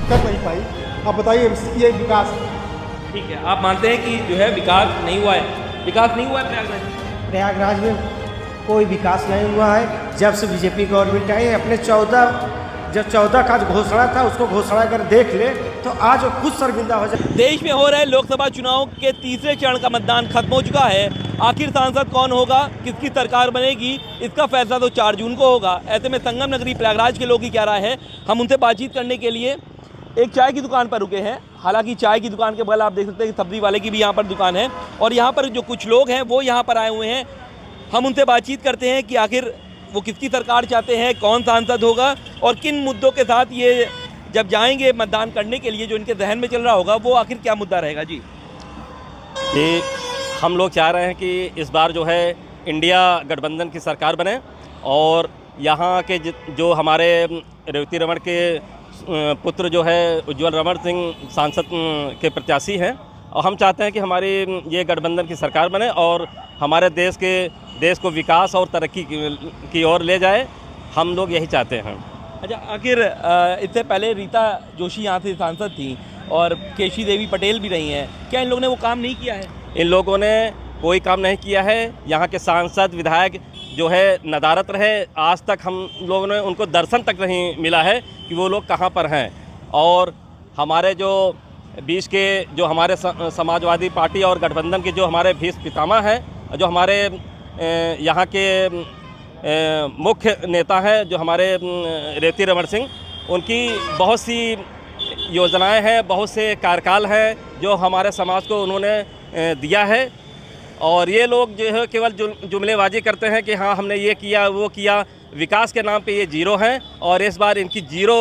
कर नहीं पाई। अब बताइए ये विकास। ठीक है, आप मानते हैं कि जो है विकास नहीं हुआ है, विकास नहीं हुआ है प्रयागराज में? प्रयागराज में कोई विकास नहीं हुआ है। जब से बीजेपी गवर्नमेंट आई अपने 14 का घोषणा था उसको घोषणा कर देख ले तो आज वो खुद शर्मिंदा हो जाए। देश में हो रहे लोकसभा चुनाव के तीसरे चरण का मतदान खत्म हो चुका है। आखिर सांसद कौन होगा, किसकी सरकार बनेगी, इसका फैसला तो 4 जून को होगा। ऐसे में संगम नगरी प्रयागराज के लोगों की क्या राय है, हम उनसे बातचीत करने के लिए एक चाय की दुकान पर रुके हैं। हालांकि चाय की दुकान के बगल आप देख सकते हैं कि सब्जी वाले की भी यहाँ पर दुकान है और यहाँ पर जो कुछ लोग हैं वो यहाँ पर आए हुए हैं। हम उनसे बातचीत करते हैं कि आखिर वो किसकी सरकार चाहते हैं, कौन सांसद होगा और किन मुद्दों के साथ ये जब जाएंगे मतदान करने के लिए जो इनके जहन में चल रहा होगा वो आखिर क्या मुद्दा रहेगा। जी, ये हम लोग चाह रहे हैं कि इस बार जो है इंडिया गठबंधन की सरकार बने और यहाँ के जो हमारे रेवती रमन के पुत्र जो है उज्ज्वल रमन सिंह सांसद के प्रत्याशी हैं और हम चाहते हैं कि हमारी ये गठबंधन की सरकार बने और हमारे देश को विकास और तरक्की की ओर ले जाए। हम लोग यही चाहते हैं। अच्छा, आखिर इससे पहले रीता जोशी यहाँ से सांसद थी और केशी देवी पटेल भी रही हैं, क्या इन लोगों ने वो काम नहीं किया है? इन लोगों ने कोई काम नहीं किया है। यहाँ के सांसद विधायक जो है नदारत रहे, आज तक हम लोगों ने उनको दर्शन तक नहीं मिला है कि वो लोग कहाँ पर हैं। और हमारे जो बीच के जो हमारे समाजवादी पार्टी और गठबंधन के जो हमारे भीष्म पितामह हैं, जो हमारे यहाँ के मुख्य नेता हैं जो हमारे रेवती रमन सिंह, उनकी बहुत सी योजनाएं हैं, बहुत से कार्यकाल हैं जो हमारे समाज को उन्होंने दिया है। और ये लोग जो है केवल जुमलेबाजी करते हैं कि हाँ हमने ये किया वो किया, विकास के नाम पे ये जीरो हैं और इस बार इनकी जीरो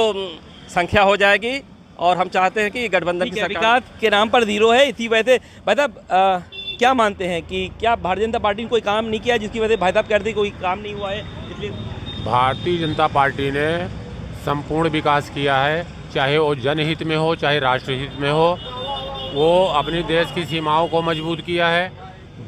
संख्या हो जाएगी। और हम चाहते हैं कि गठबंधन की सरकार विकास के नाम पर जीरो है। इसी वजह से भाई साहब क्या मानते हैं कि क्या भारतीय जनता पार्टी ने कोई काम नहीं किया जिसकी वजह से भाई साहब कहते कोई काम नहीं हुआ है, इसलिए? भारतीय जनता पार्टी ने संपूर्ण विकास किया है, चाहे वो जनहित में हो चाहे राष्ट्रहित में हो। वो अपने देश की सीमाओं को मजबूत किया है,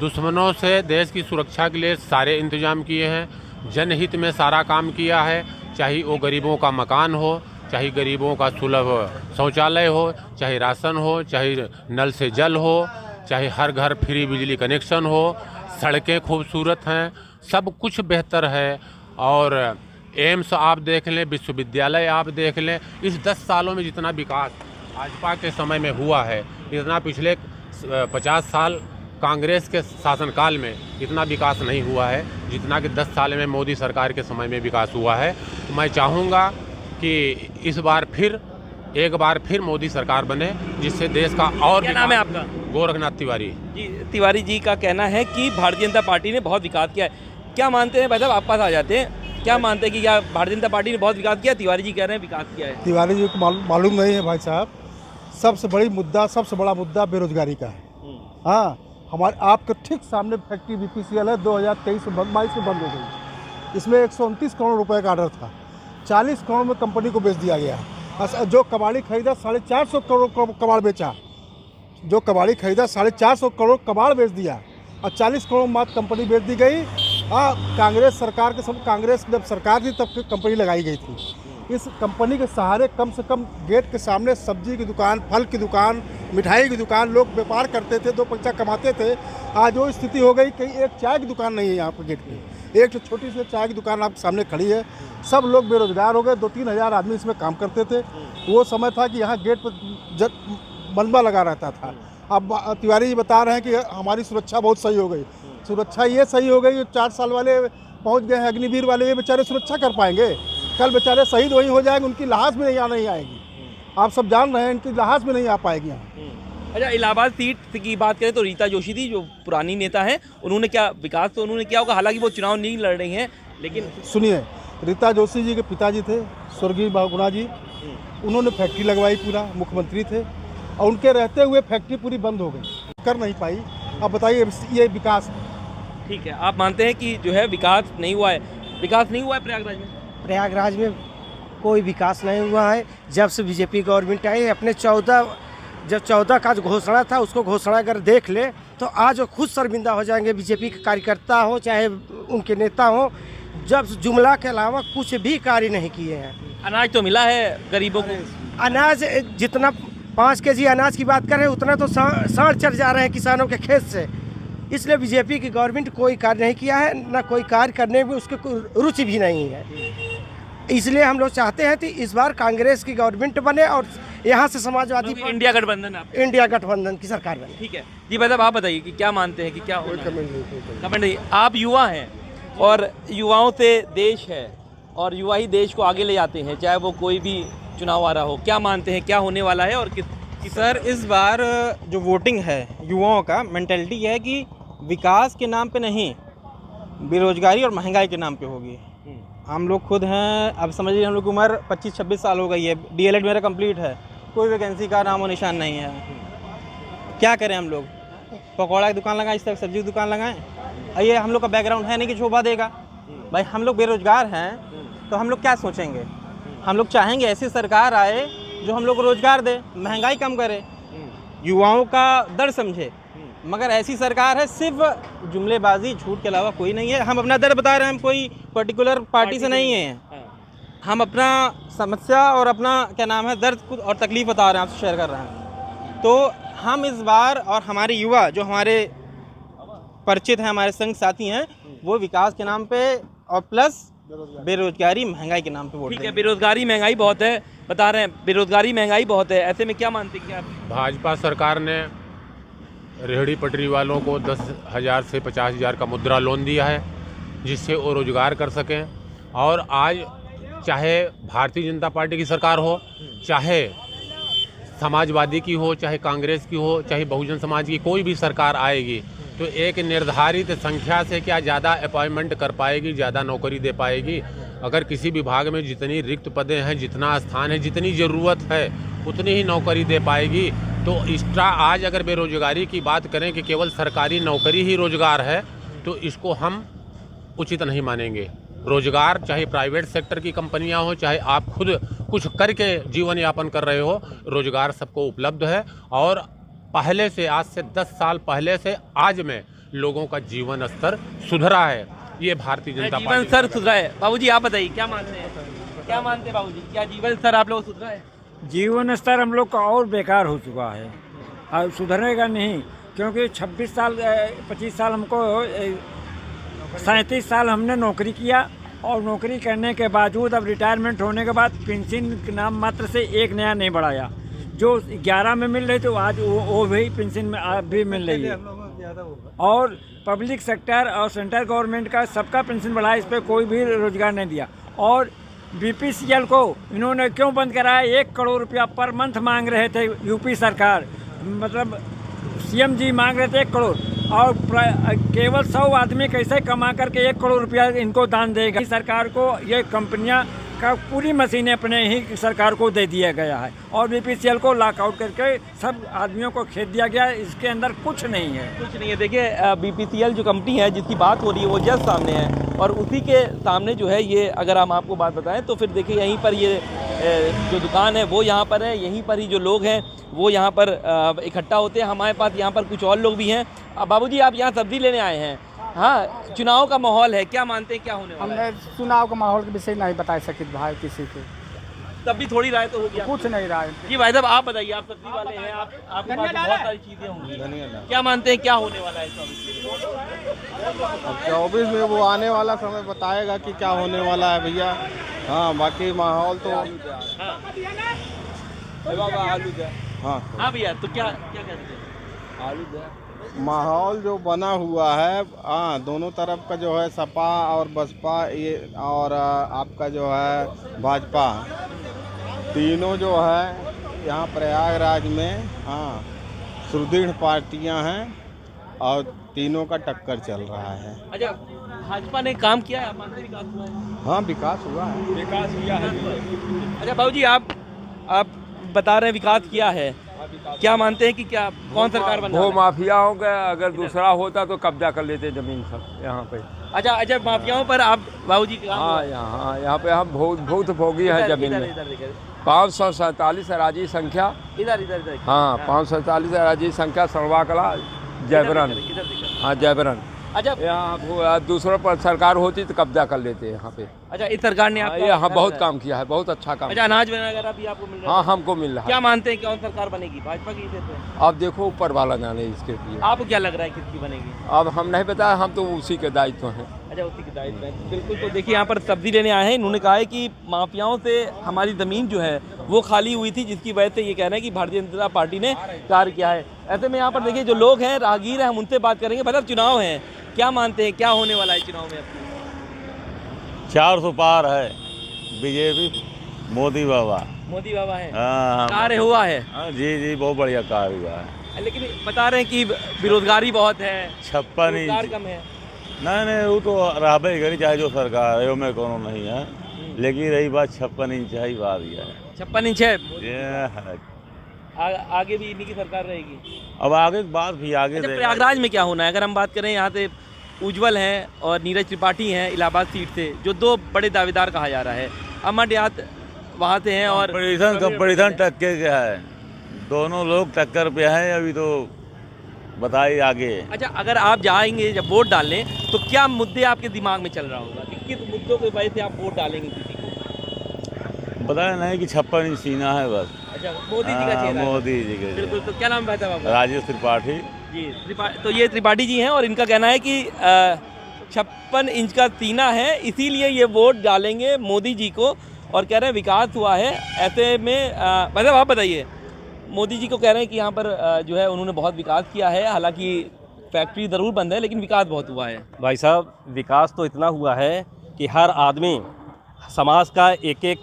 दुश्मनों से देश की सुरक्षा के लिए सारे इंतजाम किए हैं, जनहित में सारा काम किया है। चाहे वो गरीबों का मकान हो, चाहे गरीबों का सुलभ शौचालय हो, चाहे राशन हो, चाहे नल से जल हो, चाहे हर घर फ्री बिजली कनेक्शन हो, सड़कें खूबसूरत हैं, सब कुछ बेहतर है। और एम्स आप देख लें, विश्वविद्यालय आप देख लें, इस 10 सालों में जितना विकास भाजपा के समय में हुआ है, इतना पिछले 50 साल कांग्रेस के शासनकाल में इतना विकास नहीं हुआ है जितना कि 10 साल में मोदी सरकार के समय में विकास हुआ है। तो मैं चाहूँगा कि इस बार फिर एक बार फिर मोदी सरकार बने जिससे देश का और। क्या नाम है आपका? गोरखनाथ तिवारी जी, तिवारी जी का कहना है कि भारतीय जनता पार्टी ने बहुत विकास किया है। क्या मानते हैं भाई साहब, आप पास आ जाते हैं, क्या मानते हैं कि क्या भारतीय जनता पार्टी ने बहुत विकास किया? तिवारी जी कह रहे हैं विकास किया है। तिवारी जी को मालूम नहीं है भाई साहब। सबसे बड़ा मुद्दा बेरोजगारी का है। हाँ, हमारे आपके ठीक सामने फैक्ट्री BPCL है, 2023-22 में बंद हो गई। इसमें 129 करोड़ रुपए का ऑर्डर था, 40 करोड़ में कंपनी को बेच दिया गया। जो कबाड़ी खरीदा 450 करोड़ कबाड़ बेचा, जो कबाड़ी खरीदा 450 करोड़ कबाड़ बेच दिया और 40 करोड़ मात्र कंपनी बेच दी गई। कांग्रेस सरकार के समय, कांग्रेस जब सरकार थी तब कंपनी लगाई गई थी। इस कंपनी के सहारे कम से कम गेट के सामने सब्जी की दुकान, फल की दुकान, मिठाई की दुकान, लोग व्यापार करते थे, 2 पैसा कमाते थे। आज वो स्थिति हो गई, कहीं एक चाय की दुकान नहीं है यहाँ पर गेट पे। एक छोटी सी चाय की दुकान आपके सामने खड़ी है। सब लोग बेरोजगार हो गए। 2-3 हज़ार आदमी इसमें काम करते थे। वो समय था कि यहाँ गेट पर मलबा लगा रहता था। अब तिवारी जी बता रहे हैं कि हमारी सुरक्षा बहुत सही हो गई। सुरक्षा ये सही हो गई कि 4 साल वाले पहुँच गए हैं, अग्निवीर वाले, ये बेचारे सुरक्षा कर पाएंगे? कल बेचारे शहीद वहीं हो जाएंगे, उनकी लाश भी नहीं आएगी। आप सब जान रहे हैं, इनकी लाश भी नहीं आ पाएगी यहाँ। अच्छा, इलाहाबाद सीट की बात करें तो रीता जोशी थी जो पुरानी नेता हैं, उन्होंने क्या विकास तो उन्होंने किया होगा, हालांकि वो चुनाव नहीं लड़ रही हैं। लेकिन सुनिए, रीता जोशी जी के पिताजी थे स्वर्गीय बहुगुणा जी, उन्होंने फैक्ट्री लगवाई, पूरा मुख्यमंत्री थे और उनके रहते हुए फैक्ट्री पूरी बंद हो गई, कर नहीं पाई। अब बताइए ये विकास। ठीक है, आप मानते हैं कि जो है विकास नहीं हुआ है, विकास नहीं हुआ है प्रयागराज में? प्रयागराज में कोई विकास नहीं हुआ है। जब से बीजेपी गवर्नमेंट आई अपने 14 का घोषणा था उसको घोषणा कर देख ले तो आज वो खुद शर्मिंदा हो जाएंगे। बीजेपी के कार्यकर्ता हो चाहे उनके नेता हो, जब जुमला के अलावा कुछ भी कार्य नहीं किए हैं। अनाज तो मिला है गरीबों को? अनाज जितना 5 केजी अनाज की बात करें उतना तो साढ़ चढ़ जा रहे हैं किसानों के खेत से। इसलिए बीजेपी की गवर्नमेंट कोई कार्य नहीं किया है, ना कोई कार्य करने में उसके कोई रुचि भी नहीं है। इसलिए हम लोग चाहते हैं कि इस बार कांग्रेस की गवर्नमेंट बने और यहाँ से समाजवादी इंडिया गठबंधन आप इंडिया गठबंधन की सरकार बने। ठीक है जी भाई साहब, आप बताइए कि क्या मानते हैं कि क्या होना है? कमेंट नहीं। आप युवा हैं और युवाओं से देश है और युवा ही देश को आगे ले जाते हैं, चाहे वो कोई भी चुनाव आ रहा हो। क्या मानते हैं क्या होने वाला है? और सर इस बार जो वोटिंग है युवाओं का मेंटेलिटी यह है कि विकास के नाम पे नहीं, बेरोजगारी और महंगाई के नाम पे होगी। हम लोग खुद हैं, अब समझ लीजिए हम लोग की उम्र 25-26 साल हो गई है, डीएलएड मेरा कंप्लीट है, कोई वैकेंसी का नामो निशान नहीं है। क्या करें हम लोग? पकौड़ा की दुकान लगाएं, इस तरह सब्जी की दुकान लगाएं। ये हम लोग का बैकग्राउंड है नहीं कि शोभा देगा। भाई हम लोग बेरोजगार हैं तो हम लोग क्या सोचेंगे? हम लोग चाहेंगे ऐसी सरकार आए जो हम लोग को रोजगार दे, महंगाई कम करे, युवाओं का दर्द समझे। मगर ऐसी सरकार है सिर्फ जुमलेबाजी, झूठ के अलावा कोई नहीं है। हम अपना दर्द बता रहे हैं, हम कोई पर्टिकुलर पार्टी से नहीं हैं। हम अपना समस्या और अपना क्या नाम है दर्द और तकलीफ बता रहे हैं, आपसे शेयर कर रहे हैं। तो हम इस बार और हमारे युवा जो हमारे परिचित हैं, हमारे संग साथी हैं, वो विकास के नाम पे और प्लस बेरोजगारी महंगाई के नाम पे वोट ठीक है, देंगे। बेरोजगारी महंगाई बहुत है, बता रहे हैं बेरोजगारी महंगाई बहुत है। ऐसे में क्या मानते हैं कि आप? भाजपा सरकार ने रेहड़ी पटरी वालों को 10,000 से 50,000 का मुद्रा लोन दिया है जिससे वो रोजगार कर सकें। और आज चाहे भारतीय जनता पार्टी की सरकार हो, चाहे समाजवादी की हो, चाहे कांग्रेस की हो, चाहे बहुजन समाज की कोई भी सरकार आएगी तो एक निर्धारित संख्या से क्या ज़्यादा अपॉइंटमेंट कर पाएगी, ज़्यादा नौकरी दे पाएगी। अगर किसी विभाग में जितनी रिक्त पदें हैं, जितना स्थान है, जितनी ज़रूरत है उतनी ही नौकरी दे पाएगी। तो एक्स्ट्रा आज अगर बेरोजगारी की बात करें कि केवल सरकारी नौकरी ही रोजगार है तो इसको हम उचित नहीं मानेंगे। रोजगार चाहे प्राइवेट सेक्टर की कंपनियां हो, चाहे आप खुद कुछ करके जीवन यापन कर रहे हो, रोजगार सबको उपलब्ध है। और पहले से, आज से 10 साल पहले से आज में लोगों का जीवन स्तर सुधरा है। ये भारतीय जनता जीवन स्तर सुधरा है। बाबूजी आप बताइए क्या मानते हैं? क्या मानते हैं बाबूजी, क्या जीवन स्तर आप लोग सुधरा है? जीवन स्तर हम लोग का और बेकार हो चुका है और सुधरेगा नहीं, क्योंकि 26 साल 25 साल हमको 37 साल हमने नौकरी किया और नौकरी करने के बावजूद अब रिटायरमेंट होने के बाद पेंशन के नाम मात्र से एक नया नहीं बढ़ाया। जो 11 में मिल रही थी आज वो भी पेंशन में भी मिल रही है। और पब्लिक सेक्टर और सेंट्रल गवर्नमेंट का सबका पेंशन बढ़ाया, इस पर कोई भी रोजगार नहीं दिया। और बीपीसीएल को इन्होंने क्यों बंद कराया? 1 करोड़ रुपया पर मंथ मांग रहे थे यूपी सरकार, मतलब सीएम जी मांग रहे थे 1 करोड़, और केवल 100 आदमी कैसे कमा करके 1 करोड़ रुपया इनको दान देगा? सरकार को ये कंपनियां का पूरी मशीनें अपने ही सरकार को दे दिया गया है और बीपीसीएल को लॉकआउट करके सब आदमियों को खेद दिया गया। इसके अंदर कुछ नहीं है, कुछ नहीं है। देखिए बीपीसीएल जो कंपनी है जिसकी बात हो रही है वो जस्ट सामने है और उसी के सामने जो है ये, अगर हम आपको बात बताएं तो फिर देखिए यहीं पर ये जो दुकान है वो यहाँ पर है, यहीं पर ही जो लोग हैं वो यहाँ पर इकट्ठा होते हैं। हमारे पास यहाँ पर कुछ और लोग भी हैं। बाबूजी आप यहाँ सब्जी लेने आए हैं? हाँ, चुनाव का माहौल है, क्या मानते हैं क्या होने वाला है? हमने चुनाव का माहौल के विषय नहीं बता सकते भाई किसी को, तब भी थोड़ी राय तो होगी। कुछ नहीं राय। जी भाई साहब आप बताइए, आप सब्जी वाले हैं, आपके पास बहुत सारी चीजें होंगी, क्या मानते हैं क्या होने वाला है 24 में? वो आने वाला समय बताएगा कि क्या होने वाला है भैया। हाँ, बाकी माहौल तो हाँ भैया, तो क्या कहते हैं? आलू माहौल जो बना हुआ है, हाँ, दोनों तरफ का जो है सपा और बसपा ये और आपका जो है भाजपा, तीनों जो है यहाँ प्रयागराज में, हाँ, सुदृढ़ पार्टियां हैं और तीनों का टक्कर चल रहा है। अच्छा, भाजपा ने काम किया है, मानते विकास हुआ है? हाँ, विकास हुआ है, विकास हुआ है। अच्छा बाबूजी आप बता रहे हैं विकास किया है, क्या मानते हैं कि क्या कौन सरकार बनना? वो माफियाओं का अगर दूसरा होता तो कब्जा कर लेते जमीन सब यहाँ पे। अच्छा माफियाओं पर आप बाबूजी? हाँ, यहाँ पे हम बहुत भोगी हैं जमीन में। 547 अराजी संख्या इधर। हाँ, 547 अराजी संख्या, सड़वा कला, जयबरन। हाँ, जयबरन। अच्छा यहाँ दूसरों पर सरकार होती तो कब्जा कर लेते हैं यहाँ पे। अच्छा, इस सरकार ने आपका यहाँ बहुत काम किया है, बहुत अच्छा काम। अच्छा, अनाज वगैरह भी आपको मिल रहा है? हाँ, हमको मिल रहा है। क्या मानते हैं कौन सरकार बनेगी, भाजपा की से? अब देखो ऊपर वाला जाने इसके लिए। आपको क्या लग रहा है किसकी बनेगी? अब हम नहीं बताया, हम तो उसी के दायित्व हैं। अच्छा, उसी के दायित्व में। बिल्कुल। तो देखिए यहाँ पर सब्जी लेने आए हैं, इन्होंने कहा है कि माफियाओं से हमारी ज़मीन जो है वो खाली हुई थी, जिसकी वजह से ये कह रहे हैं कि भारतीय जनता पार्टी ने कार्य किया है। ऐसे में यहाँ पर देखिए जो लोग हैं, राहगीर हैं, हम उनसे बात करेंगे। मतलब चुनाव है, क्या मानते हैं क्या होने वाला है चुनाव में? आपकी 400 पार है बीजेपी, मोदी बाबा। मोदी बाबा है, हाँ, कार्य हुआ है। हाँ जी, बहुत बढ़िया कार्य हुआ है। लेकिन बता रहे हैं कि बेरोजगारी बहुत है, 56 इंच कम है। नहीं, वो तो राबे करी चाहे जो सरकार है, में कोनो नहीं है। लेकिन रही बात 56 इंच ही बात है। 56 इंच है। ये आगे भी इन्हीं की सरकार रहेगी। अब आगे की बात भी आगे। अच्छा, प्रयागराज में क्या होना है? अगर हम बात करें, यहाँ से उज्जवल हैं और नीरज त्रिपाठी हैं इलाहाबाद सीट से, जो दो बड़े दावेदार कहा जा रहा है। अमर डियात वहाँ से हैं और कंपटीशन टक्कर क्या है, दोनों लोग टक्कर पे हैं अभी। तो बताइए आगे। अच्छा, अगर आप जाएंगे जब वोट डालने, तो क्या मुद्दे आपके दिमाग में चल रहा होगा कि किस मुद्दों की वजह से आप वोट डालेंगे किसी को? बताया नहीं कि 56 इंच सीना है बस। अच्छा, मोदी जी का चेहरा है। मोदी जी के। बिल्कुल। तो क्या नाम है आपका? राजेश त्रिपाठी जी। तो ये त्रिपाठी जी हैं और इनका कहना है कि 56 इंच का सीना है, इसीलिए ये वोट डालेंगे मोदी जी को, और कह रहे हैं विकास हुआ है। ऐसे में मतलब आप बताइए, मोदी जी को कह रहे हैं कि यहाँ पर जो है उन्होंने बहुत विकास किया है, हालांकि फैक्ट्री ज़रूर बंद है लेकिन विकास बहुत हुआ है। भाई साहब, विकास तो इतना हुआ है कि हर आदमी, समाज का एक एक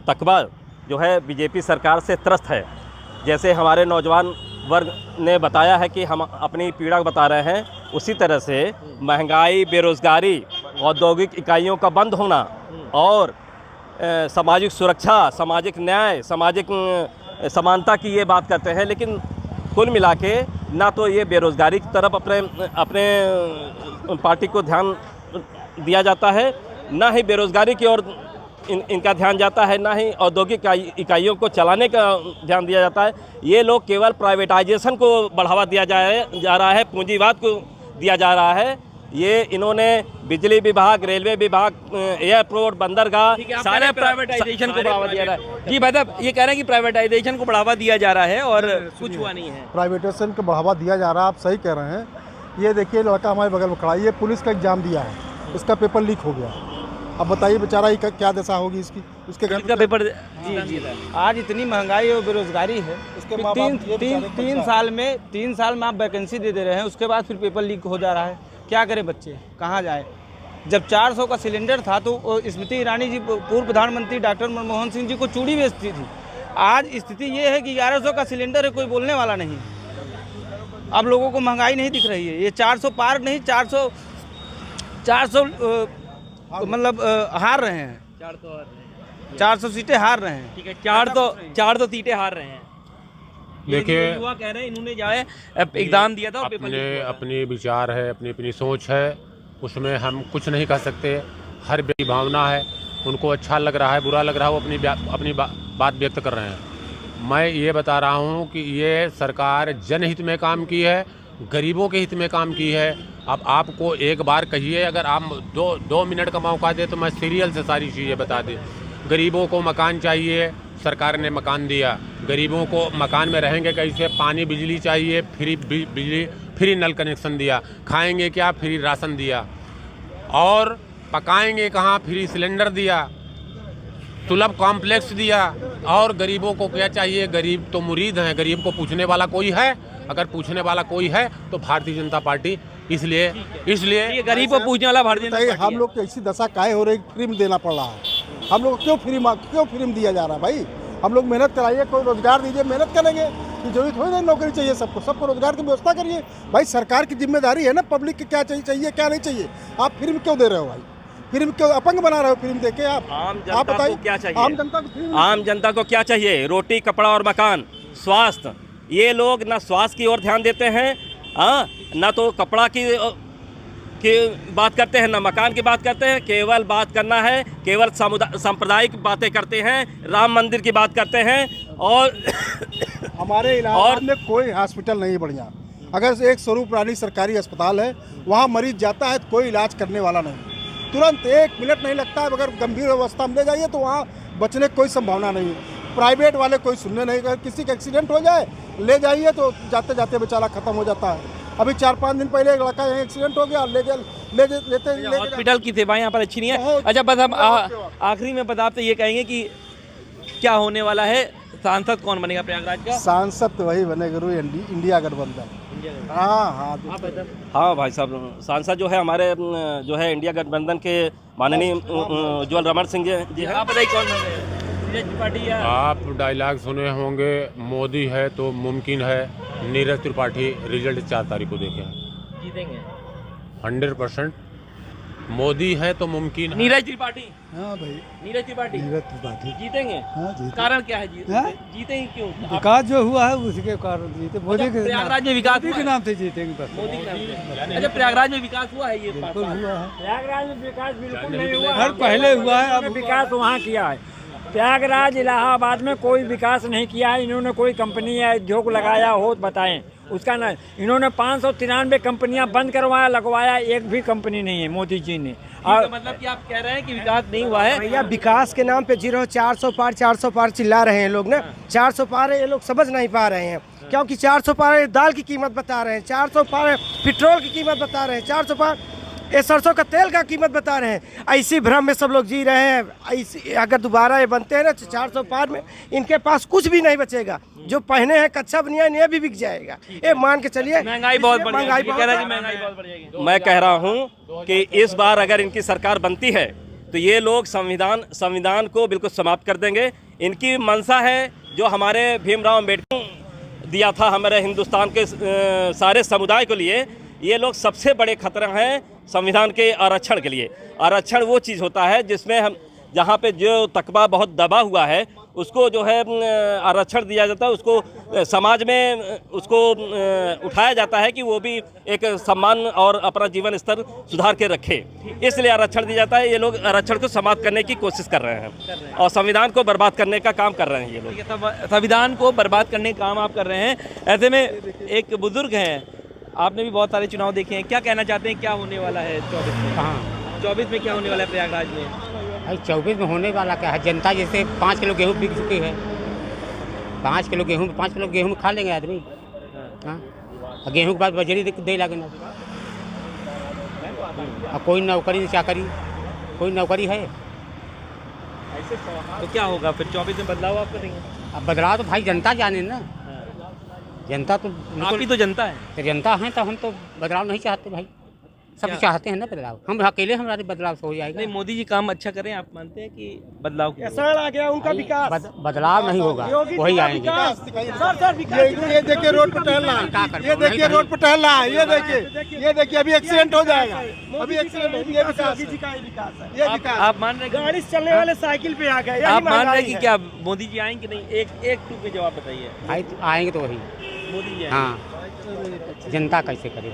तकबा जो है बीजेपी सरकार से त्रस्त है। जैसे हमारे नौजवान वर्ग ने बताया है कि हम अपनी पीड़ा बता रहे हैं, उसी तरह से महंगाई, बेरोज़गारी, औद्योगिक इकाइयों का बंद होना और सामाजिक सुरक्षा, सामाजिक न्याय, सामाजिक समानता की ये बात करते हैं। लेकिन कुल मिला के ना तो ये बेरोज़गारी की तरफ अपने पार्टी को ध्यान दिया जाता है, ना ही बेरोज़गारी की ओर इनका ध्यान जाता है, ना ही औद्योगिक इकाइयों को चलाने का ध्यान दिया जाता है। ये लोग केवल प्राइवेटाइजेशन को बढ़ावा दिया जा रहा है, पूंजीवाद को दिया जा रहा है। ये इन्होंने बिजली विभाग, रेलवे विभाग, एयरपोर्ट, बंदरगाह, सारे प्राइवेटाइजेशन को बढ़ावा दिया रहा है। जी मतलब ये कह रहे हैं कि प्राइवेटाइजेशन को बढ़ावा दिया जा रहा है और कुछ हुआ नहीं है। प्राइवेटाइजेशन को बढ़ावा दिया जा रहा है, आप सही कह रहे हैं। ये देखिए लड़का हमारे बगल में खड़ा है, ये पुलिस का एग्जाम दिया है, इसका पेपर लीक हो गया। अब बताइए बेचारा ये क्या दशा होगी इसकी, उसके घर का पेपर। जी। आज इतनी महंगाई और बेरोजगारी है, तीन साल में आप वैकेंसी दे रहे हैं, उसके बाद फिर पेपर लीक हो जा रहा है। क्या करें बच्चे, कहाँ जाए? जब 400 का सिलेंडर था तो स्मृति ईरानी जी, पूर्व प्रधानमंत्री डॉक्टर मनमोहन सिंह जी को चूड़ी बेचती थी। आज स्थिति ये है कि 1100 का सिलेंडर है, कोई बोलने वाला नहीं। अब लोगों को महंगाई नहीं दिख रही है। ये 400 पार नहीं, 400 मतलब हार रहे हैं। 400 सीटें हार रहे हैं। ठीक है, 400 सीटें हार रहे हैं। देखिए, युवा कह रहे हैं इन्होंने जो है एग्जाम दिया था, अपने विचार है, अपनी सोच है, उसमें हम कुछ नहीं कर सकते। हर व्यक्ति भावना है, उनको अच्छा लग रहा है, बुरा लग रहा है, वो अपनी बात व्यक्त कर रहे हैं। मैं ये बता रहा हूँ कि ये सरकार जनहित में काम की है, गरीबों के हित में काम की है। अब आपको एक बार कहिए, अगर आप दो मिनट का मौका दे तो मैं सीरियल से सारी चीज़ें बता दें। गरीबों को मकान चाहिए, सरकार ने मकान दिया। गरीबों को मकान में रहेंगे कैसे? पानी बिजली चाहिए, फ्री बिजली, फ्री नल कनेक्शन दिया। खाएंगे क्या? फ्री राशन दिया। और पकाएंगे कहाँ? फ्री सिलेंडर दिया, सुलभ कॉम्प्लेक्स दिया। और गरीबों को क्या चाहिए? गरीब तो मुरीद हैं, गरीब को पूछने वाला कोई है? अगर पूछने वाला कोई है तो भारतीय जनता पार्टी। इसलिए गरीब को पूछने वाला भारतीय जनता पार्टी। हम लोग की ऐसी दशा काहे हो रही, फ्री में देना पड़ रहा है। हम लोग क्यों फ्री में दिया जा रहा है भाई? हम लोग मेहनत कराइए, कोई रोजगार दीजिए, मेहनत करेंगे। कि जरूरी थोड़ी नहीं नौकरी चाहिए सबको रोजगार की व्यवस्था करिए भाई। सरकार की जिम्मेदारी है ना, पब्लिक के क्या चाहिए क्या नहीं चाहिए। आप फ्री में क्यों दे रहे हो भाई? फ्री में क्यों अपंग बना रहे हो फ्री में देके? आप बताइए क्या चाहिए? आम जनता को क्या चाहिए? रोटी, कपड़ा और मकान, स्वास्थ्य। ये लोग ना स्वास्थ्य की ओर ध्यान देते हैं, ना तो कपड़ा की बात करते हैं, ना मकान की बात करते हैं। केवल बात करना है, केवल सांप्रदायिक बातें करते हैं, राम मंदिर की बात करते हैं। और हमारे इलाके में कोई हॉस्पिटल नहीं बढ़िया। अगर एक स्वरूप रानी सरकारी अस्पताल है, वहाँ मरीज जाता है तो कोई इलाज करने वाला नहीं, तुरंत 1 मिनट नहीं लगता है। अगर गंभीर अवस्था में ले जाइए तो वहाँ बचने की कोई संभावना नहीं है। प्राइवेट वाले कोई सुनने नहीं, अगर किसी का एक्सीडेंट हो जाए ले जाइए तो जाते जाते बेचारा ख़त्म हो जाता है। अभी 4-5 दिन पहले एक लड़का यहाँ एक्सीडेंट हो गया, लेते हॉस्पिटल की सेवाएं यहाँ पर अच्छी नहीं है। अच्छा, बस हम आखिरी में बता आपसे ये कहेंगे कि क्या होने वाला है, सांसद कौन बनेगा प्रयागराज का? सांसद तो वही बने गुरु इंडिया गठबंधन। हाँ भाई साहब, सांसद जो है हमारे जो है इंडिया गठबंधन के माननीय उज्ज्वल रमण सिंह जी हैं। आप बताइए कौन बन रहे हैं, नीरज त्रिपाठी या? आप डायलॉग सुने होंगे, मोदी है तो मुमकिन है नीरज त्रिपाठी रिजल्ट 4 तारीख को देखें, जीतेंगे 100%। मोदी है तो मुमकिन है। नीरज त्रिपाठी? हाँ भाई, नीरज त्रिपाठी जीतेंगे। हाँ, कारण क्या है जीतेंगे क्यों? विकास जो हुआ है उसके कारण जीते, मोदी के प्रयागराज में विकास के नाम से जीतेंगे बस। मोदी के नाम से। अच्छा, प्रयागराज में विकास हुआ है? ये बिल्कुल हुआ है। प्रयागराज में विकास बिल्कुल नहीं हुआ, हर पहले हुआ है, अब विकास वहाँ किया है। प्रयागराज इलाहाबाद में कोई विकास नहीं किया है। इन्होंने कोई कंपनी या उद्योग लगाया हो तो बताएं उसका ना। इन्होंने 593 कंपनियां बंद करवाया, लगवाया, एक भी कंपनी नहीं है मोदी जी ने। और मतलब कि आप कह रहे हैं कि विकास नहीं हुआ है? भैया विकास के नाम पे 400 पार चिल्ला रहे हैं लोग ना। 400 पार है, ये लोग समझ नहीं पा रहे हैं, क्योंकि 400 पार दाल की कीमत बता रहे हैं, 400 पार पेट्रोल की कीमत बता रहे हैं, 400 पार ये सरसों का तेल का कीमत बता रहे हैं। ऐसी भ्रम में सब लोग जी रहे हैं। ऐसी अगर दोबारा ये बनते हैं ना तो 400 पार में इनके पास कुछ भी नहीं बचेगा। जो पहने हैं कच्चा बनियान ये भी बिक जाएगा। ये मान के चलिए, महंगाई बहुत बढ़ जाएगी। मैं कह रहा हूँ कि इस बार अगर इनकी सरकार बनती है तो ये लोग संविधान को बिल्कुल समाप्त कर देंगे। इनकी मंशा है जो हमारे भीमराव अम्बेडकर दिया था हमारे हिंदुस्तान के सारे समुदाय को लिए। ये लोग सबसे बड़े खतरा हैं संविधान के आरक्षण के लिए। आरक्षण वो चीज़ होता है जिसमें हम जहाँ पे जो तकबा बहुत दबा हुआ है उसको जो है आरक्षण दिया जाता है, उसको समाज में उसको उठाया जाता है कि वो भी एक सम्मान और अपना जीवन स्तर सुधार के रखे, इसलिए आरक्षण दिया जाता है। ये लोग आरक्षण को समाप्त करने की कोशिश कर रहे हैं और संविधान को बर्बाद करने का काम कर रहे हैं ये लोग। संविधान को बर्बाद करने का काम आप कर रहे हैं। ऐसे में एक बुजुर्ग हैं, आपने भी बहुत सारे चुनाव देखे हैं, क्या कहना चाहते हैं क्या होने वाला है 24 में? हाँ 24 में क्या होने वाला है प्रयागराज में? भाई 24 में होने वाला क्या है, जनता जैसे 5 किलो गेहूँ बिक चुकी है। 5 किलो गेहूँ खा लेंगे आदमी। हाँ, गेहूँ के बाद बजरी दे लगे ना। और कोई नौकरी चाकरी, कोई नौकरी है तो क्या होगा फिर 24 में? बदलाव आप करेंगे? अब बदलाव तो भाई जनता जाने ना। जनता तो आप ही तो जनता है। तो जनता है तो हम तो बदलाव नहीं चाहते भाई, सब चाहते हैं ना बदलाव। हम अकेले हमारे बदलाव से हो जाएगा। नहीं, मोदी जी काम अच्छा करें, आप मानते हैं कि बदलाव की आ गया उनका विकास, बदलाव नहीं होगा, वही आएंगे। ये देखिए रोड पर टहल रहा है, ये देखिए रोड पर टहल रहा है, ये देखिए अभी एक्सीडेंट हो जाएगा, अभी एक्सीडेंट हो जाएगा। ये विकास आप मान रहे हैं? गाड़ी से चलने वाले साइकिल पे आ गए। आप मान रहे हैं कि क्या मोदी जी आएंगे नहीं? एक टूक में जवाब बताइए। भाई आएंगे तो वही मोदी जी। हाँ, जनता कैसे करे।